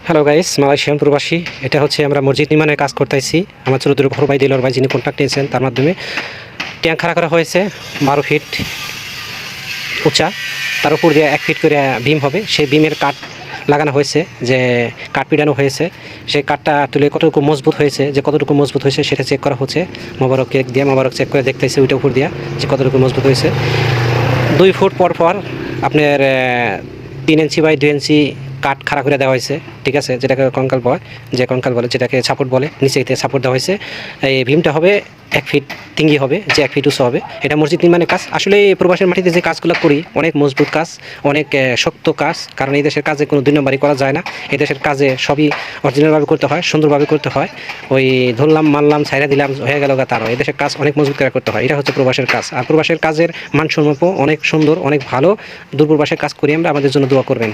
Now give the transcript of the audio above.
Hello guys, Malaysian প্রবাসী। এটা হচ্ছে আমরা মসজিদ নির্মাণের কাজ করতেছি। আমার ছোটো বড় ভাই দিলর ভাই যিনি কন্ট্রাক্ট নিয়েছেন, তার মাধ্যমে ট্যাঙ্ক খাড়া করা হয়েছে 12 ফিট উঁচা। তার উপর দিয়ে 1 ফিট করে বিম হবে। সেই বিমের কাঠ লাগানো হয়েছে, যে কাঠ পিটানো হয়েছে। সেই কাঠটা তুলে কতটুকু মজবুত হয়েছে, যে কতটুকু মজবুত হয়েছে সেটা চেক করা হচ্ছে। মোবারক কেক দিয়ে মোবারক চেক করে দেখতেছে ওইটা উপর দিয়া যে কতটুকু মজবুত হয়েছে। 2 ফুট পর পর আপনার 3 ইঞ্চি বাই 2 ইঞ্চি কাঠ খাড়া করে দেওয়া হয়েছে, ঠিক আছে, যেটাকে কঙ্কাল বলে, যেটাকে সাপোর্ট বলে, নিচে সাপোর্ট দেওয়া হয়েছে। এই ভীমটা হবে 1 ফিট তিঙ্গি হবে, যে 1 ফিট উঁচু হবে। এটা মসজিদ নির্মাণের কাজ। আসলে প্রবাসের মাটিতে যে কাজগুলো করি অনেক মজবুত কাজ, অনেক শক্ত কাজ, কারণ এই দেশের কাজে কোনো 2 নম্বরই করা যায় না। এই দেশের কাজে সবই অরিজিনালভাবে করতে হয়, সুন্দরভাবে করতে হয়। ওই ধরলাম মানলাম ছাইরা দিলাম হয়ে গেল তারও। এই দেশের কাজ অনেক মজবুত করে করতে হয়। এটা হচ্ছে প্রবাসের কাজ। আর প্রবাসের কাজের মানসম্মত অনেক সুন্দর, অনেক ভালো। দূর প্রবাসের কাজ করি আমরা, আমাদের জন্য দোয়া করবেন।